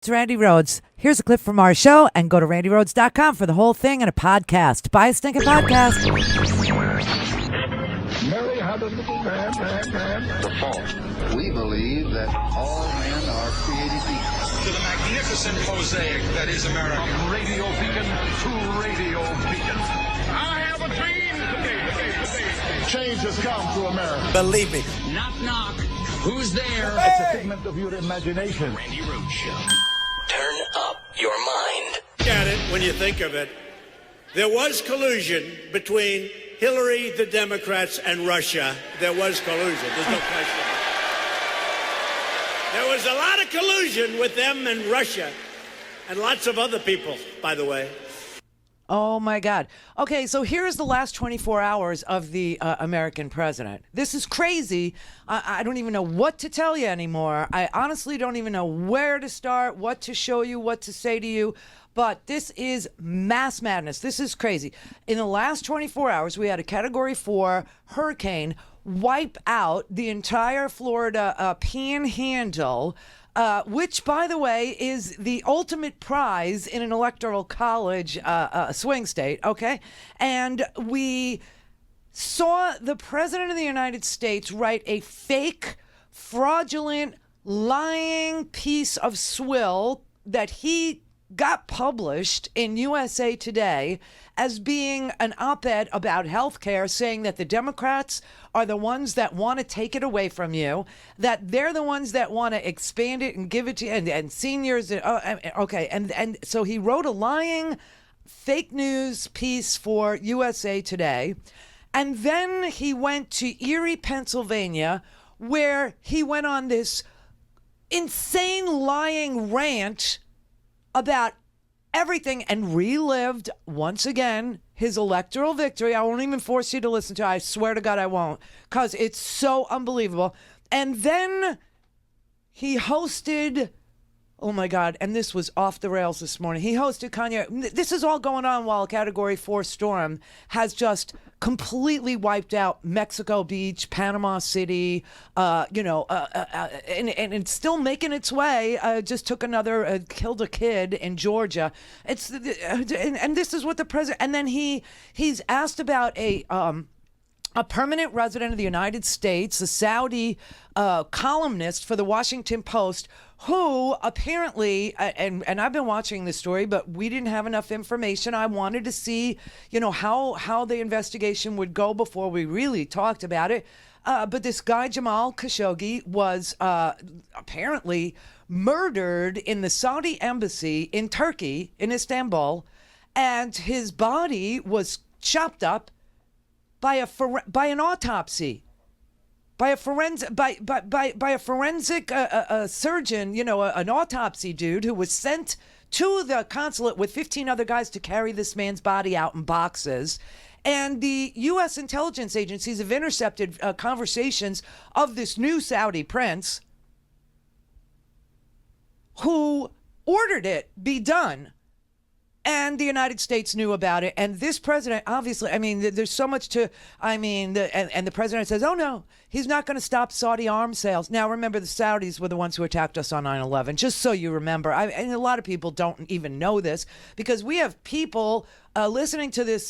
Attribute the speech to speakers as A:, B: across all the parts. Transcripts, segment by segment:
A: It's Randi Rhodes. Here's a clip from our show, and go to randyrhodes.com for the whole thing and a podcast. Buy a stinking podcast.
B: Mary had a little man.
C: The fall. We believe that all men are created equal.
D: To the magnificent mosaic that is America.
B: From radio beacon to radio beacon. I have a dream. Change has come to America.
E: Believe me.
D: Knock, knock. Who's there?
B: It's a figment of your imagination.
D: Randi Rhodes Show.
E: Turn up your mind.
F: At it when you think of it. There was collusion between Hillary, the Democrats, and Russia. There was collusion. There's no question. There was a lot of collusion with them and Russia and lots of other people, by the way.
A: Oh, my God. Okay, so here's the last 24 hours of the American president. This is crazy. I don't even know what to tell you anymore. I honestly don't even know where to start, what to show you, what to say to you. But this is mass madness. This is crazy. In the last 24 hours, we had a Category 4 hurricane wipe out the entire Florida panhandle, which, by the way, is the ultimate prize in an electoral college swing state, okay? And we saw the President of the United States write a fake, fraudulent, lying piece of swill that he got published in USA Today as being an op-ed about health care, saying that the Democrats are the ones that want to take it away from you, that they're the ones that want to expand it and give it to you, and seniors. Okay, and so he wrote a lying fake news piece for USA Today, and then he went to Erie, Pennsylvania, where he went on this insane lying rant about everything and relived once again his electoral victory. I won't even force you to listen to it. I swear to God I won't, because it's so unbelievable. And then he hosted, oh my God, and this was off the rails this morning. He hosted Kanye. This is all going on while a Category 4 storm has just completely wiped out Mexico Beach, Panama City, and it's still making its way. Just took another, killed a kid in Georgia. And this is what the president, and then he's asked about a permanent resident of the United States, a Saudi columnist for the Washington Post, who apparently, and I've been watching this story, but we didn't have enough information. I wanted to see, how the investigation would go before we really talked about it. But this guy, Jamal Khashoggi, was apparently murdered in the Saudi embassy in Turkey, in Istanbul, and his body was chopped up by an autopsy, by a forensic surgeon, an autopsy dude who was sent to the consulate with 15 other guys to carry this man's body out in boxes. And the U.S. intelligence agencies have intercepted conversations of this new Saudi prince who ordered it be done. And the United States knew about it. And this president, obviously, there's so much to, and the president says, oh, no, he's not going to stop Saudi arms sales. Now, remember, the Saudis were the ones who attacked us on 9/11, just so you remember. And a lot of people don't even know this, because we have people listening to this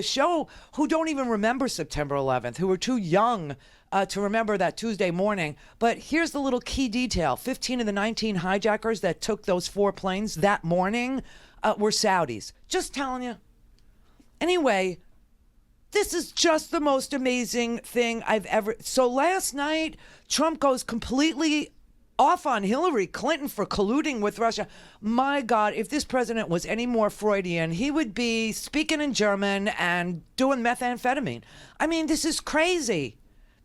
A: show who don't even remember September 11th, who were too young to remember that Tuesday morning. But here's the little key detail. 15 of the 19 hijackers that took those 4 planes that morning were Saudis. Just telling you. Anyway, this is just the most amazing thing I've ever... So last night, Trump goes completely off on Hillary Clinton for colluding with Russia. My God, if this president was any more Freudian, he would be speaking in German and doing methamphetamine. This is crazy.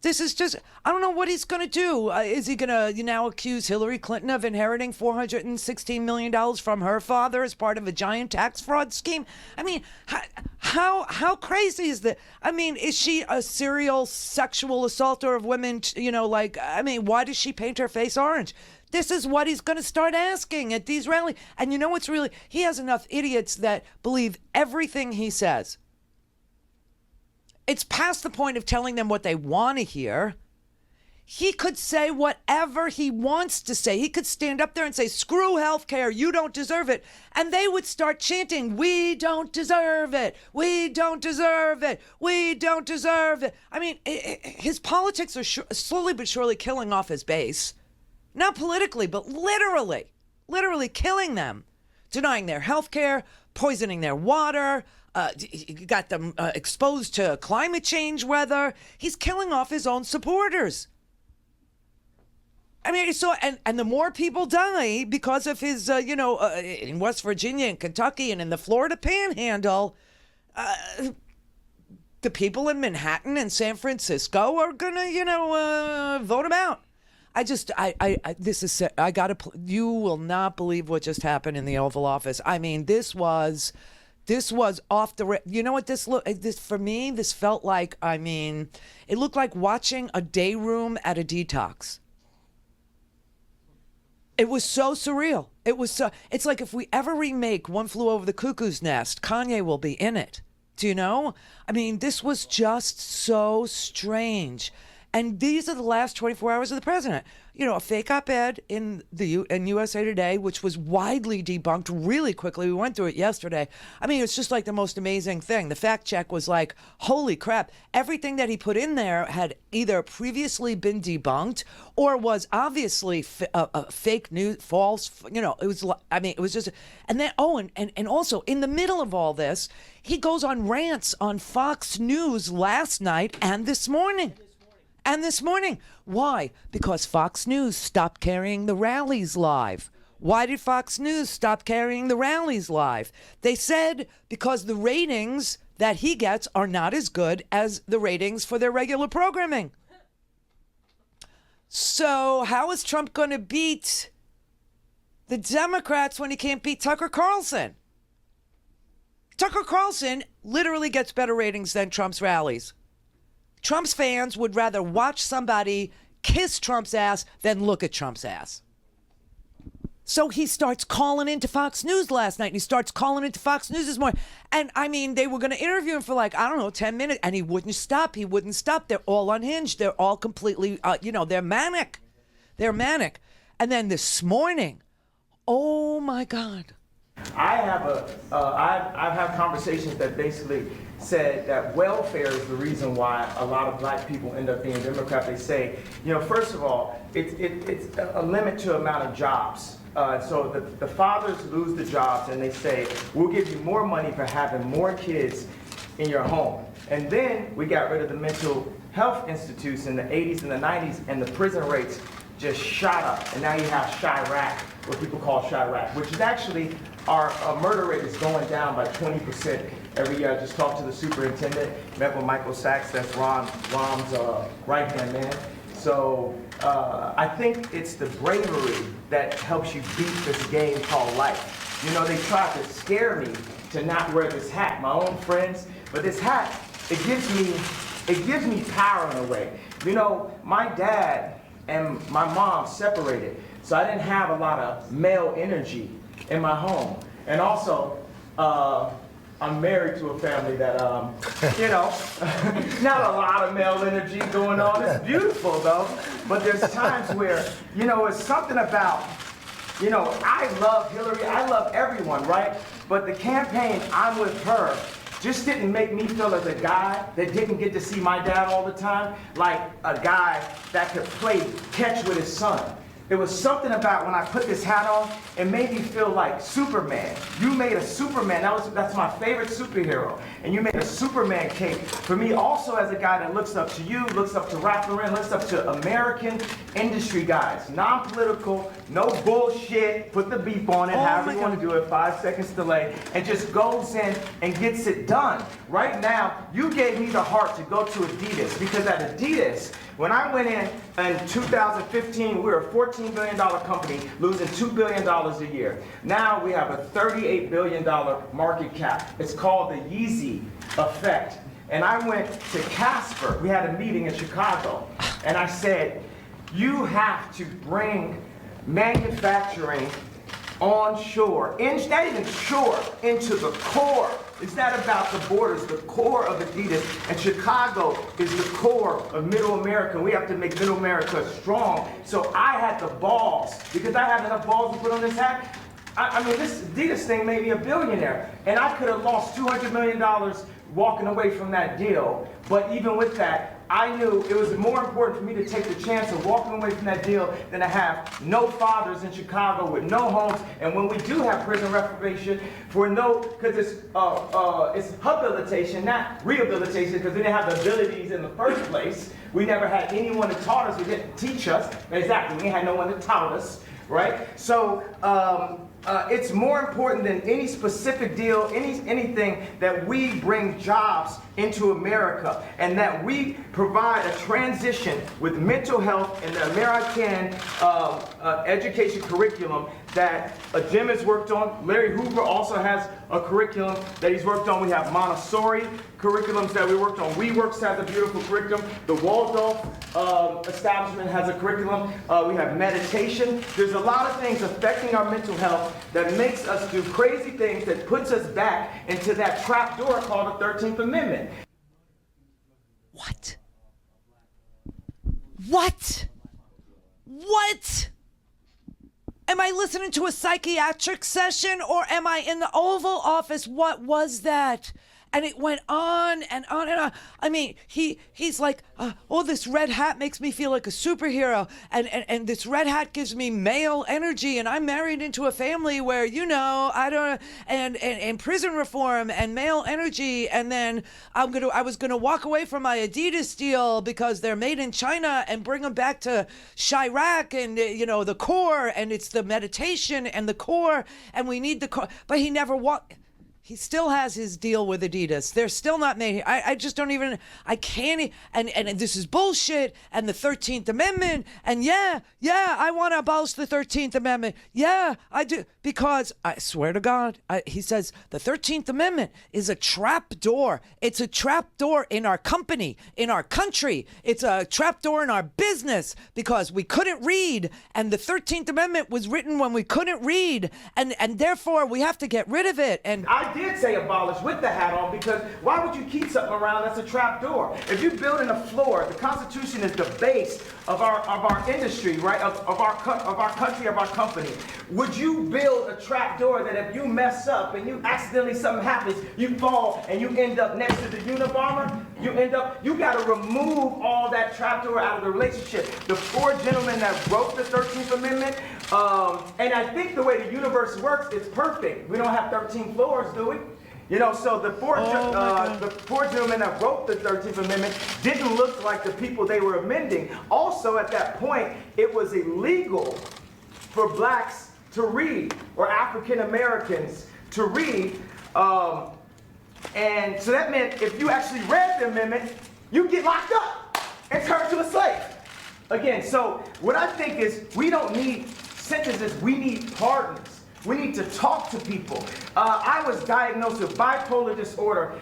A: This is just, I don't know what he's going to do. Is he going to now accuse Hillary Clinton of inheriting $416 million from her father as part of a giant tax fraud scheme? How crazy is that? Is she a serial sexual assaulter of women? Why does she paint her face orange? This is what he's going to start asking at these rallies. And you know what's really, he has enough idiots that believe everything he says. It's past the point of telling them what they want to hear. he could say whatever he wants to say. He could stand up there and say, screw healthcare, you don't deserve it. And they would start chanting, we don't deserve it, we don't deserve it, we don't deserve it. I mean, his politics are slowly but surely killing off his base. Not politically, but literally killing them. Denying their healthcare, poisoning their water, got them exposed to climate change weather. He's killing off his own supporters. I mean, so and the more people die because of his, in West Virginia and Kentucky and in the Florida Panhandle, the people in Manhattan and San Francisco are gonna, vote him out. You will not believe what just happened in the Oval Office. I mean, this was off the, you know what this for me, this felt like, I mean, it looked like watching a day room at a Detox. It was so surreal. It's like if we ever remake One Flew Over the Cuckoo's Nest, Kanye will be in it. Do you know? I mean, this was just so strange. And these are the last 24 hours of the president. You know, a fake op-ed in USA Today, which was widely debunked really quickly. We went through it yesterday. I mean, it's just like the most amazing thing. The fact check was like, holy crap. Everything that he put in there had either previously been debunked or was obviously fake news, false. You know, it was just, and then, and also in the middle of all this, he goes on rants on Fox News last night and this morning. Why? Because Fox News stopped carrying the rallies live. Why did Fox News stop carrying the rallies live? They said because the ratings that he gets are not as good as the ratings for their regular programming. So how is Trump going to beat the Democrats when he can't beat Tucker Carlson? Tucker Carlson literally gets better ratings than Trump's rallies. Trump's fans would rather watch somebody kiss Trump's ass than look at Trump's ass. So he starts calling into Fox News last night, and he starts calling into Fox News this morning. And I mean, they were going to interview him for 10 minutes, and he wouldn't stop. They're all unhinged. They're all completely, they're manic. And then this morning, oh my God.
G: I've had conversations that basically said that welfare is the reason why a lot of black people end up being Democrat. They say, first of all, it's a limit to amount of jobs. So the fathers lose the jobs and they say, we'll give you more money for having more kids in your home. And then we got rid of the mental health institutes in the 80s and the 90s, and the prison rates just shot up. And now you have Chirac, what people call Chirac, which is actually our murder rate is going down by 20% every year. I just talked to the superintendent, met with Michael Sachs, that's Rom's right-hand man. So I think it's the bravery that helps you beat this game called life. They tried to scare me to not wear this hat, my own friends, but this hat, it gives me power in a way. My dad and my mom separated, so I didn't have a lot of male energy in my home. And also, I'm married to a family that, not a lot of male energy going on. It's beautiful though, but there's times where, it's something about, I love Hillary, I love everyone, right? But the campaign, I'm with her, just didn't make me feel as a guy that didn't get to see my dad all the time, like a guy that could play catch with his son. There was something about when I put this hat on, it made me feel like Superman. You made a Superman, that's my favorite superhero. And you made a Superman cape for me also as a guy that looks up to you, looks up to Ralph Lauren, looks up to American industry guys. Non-political, no bullshit, put the beep on it, however you want to do it, 5 seconds delay, and just goes in and gets it done. Right now, you gave me the heart to go to Adidas, because at Adidas, when I went in 2015, we were a $14 billion company losing $2 billion a year. Now we have a $38 billion market cap. It's called the Yeezy effect. And I went to Casper. We had a meeting in Chicago. And I said, you have to bring manufacturing onshore, not even shore, into the core. It's not about the borders, the core of Adidas. And Chicago is the core of Middle America. We have to make Middle America strong. So I had the balls, because I had enough balls to put on this hat. I mean, this Adidas thing made me a billionaire. And I could have lost $200 million walking away from that deal. But even with that, I knew it was more important for me to take the chance of walking away from that deal than to have no fathers in Chicago with no homes. And when we do have prison reprobation, because it's habilitation, not rehabilitation, because we didn't have the abilities in the first place. We never had anyone that taught us, who didn't teach us. Exactly, we had no one that taught us, right? So it's more important than any specific deal, anything, that we bring jobs into America, and that we provide a transition with mental health and the American education curriculum that Jim has worked on. Larry Hoover also has a curriculum that he's worked on. We have Montessori curriculums that we worked on. WeWorks has a beautiful curriculum. The Waldorf establishment has a curriculum. We have meditation. There's a lot of things affecting our mental health that makes us do crazy things, that puts us back into that trap door called the 13th Amendment.
A: What? What? What? Am I listening to a psychiatric session, or am I in the Oval Office? What was that? And it went on and on and on. I mean, he's like, oh, this red hat makes me feel like a superhero. And this red hat gives me male energy. And I'm married into a family where, and prison reform and male energy. And then I was going to walk away from my Adidas deal because they're made in China, and bring them back to Chirac and, the core. And it's the meditation and the core. And we need the core. But he never walked. He still has his deal with Adidas. They're still not made. I just don't even, I can't, and this is bullshit, and the 13th Amendment, and yeah, I want to abolish the 13th Amendment. Yeah, I do, because I swear to God, he says the 13th Amendment is a trap door. It's a trap door in our company, in our country. It's a trap door in our business, because we couldn't read, and the 13th Amendment was written when we couldn't read, and therefore we have to get rid of it. And
G: I did say abolish with the hat on, because why would you keep something around that's a trap door? If you're building a floor, the Constitution is the base of our industry, right? Of our country, of our company. Would you build a trap door that if you mess up and you accidentally, something happens, you fall and you end up next to the Unabomber? You got to remove all that trap door out of the relationship. The four gentlemen that wrote the 13th Amendment, and I think the way the universe works, it's perfect. We don't have 13 floors, do we? So the four gentlemen that wrote the 13th Amendment didn't look like the people they were amending. Also, at that point, it was illegal for blacks to read, or African Americans to read. And so that meant if you actually read the amendment, you get locked up and turned to a slave. Again, so what I think is, we don't need sentences, we need pardons. We need to talk to people. I was diagnosed with bipolar disorder.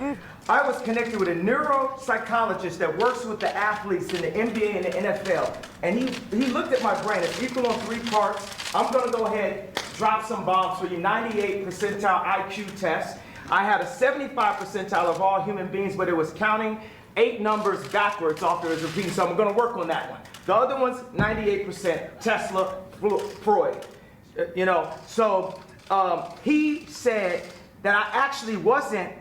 G: I was connected with a neuropsychologist that works with the athletes in the NBA and the NFL. And he looked at my brain. It's equal on 3 parts. I'm going to go ahead, drop some bombs for you. 98 percentile IQ test. I had a 75 percentile of all human beings, but it was counting 8 numbers backwards after it's repeating. So I'm going to work on that one. The other one's 98%. Tesla, Freud. So he said that I actually wasn't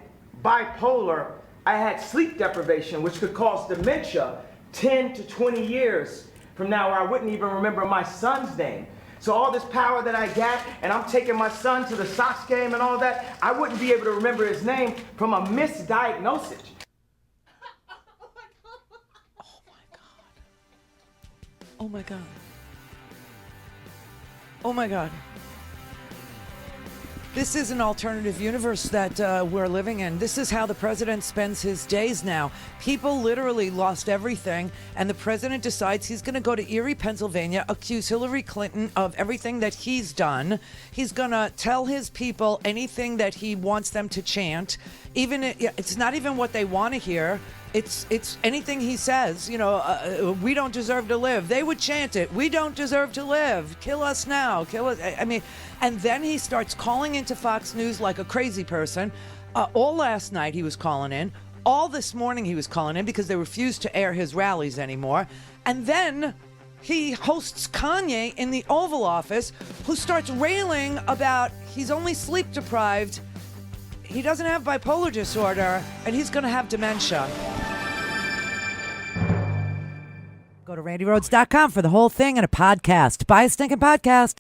G: bipolar. I had sleep deprivation, which could cause dementia 10 to 20 years from now, where I wouldn't even remember my son's name. So all this power that I got, and I'm taking my son to the Sox game and all that, I wouldn't be able to remember his name from a misdiagnosis.
A: Oh my God. Oh my God. This is an alternative universe that we're living in. This is how the president spends his days now. People literally lost everything, and the president decides he's going to go to Erie, Pennsylvania, accuse Hillary Clinton of everything that he's done. He's going to tell his people anything that he wants them to chant. Even it's not even what they want to hear. It's anything he says. We don't deserve to live. They would chant it. We don't deserve to live. Kill us now. Kill us. I mean, and then he starts calling into Fox News like a crazy person. All last night he was calling in. All this morning he was calling in because they refused to air his rallies anymore. And then he hosts Kanye in the Oval Office, who starts railing about he's only sleep deprived. He doesn't have bipolar disorder, and he's going to have dementia. Go to RandiRhodes.com for the whole thing and a podcast. Buy a stinking podcast.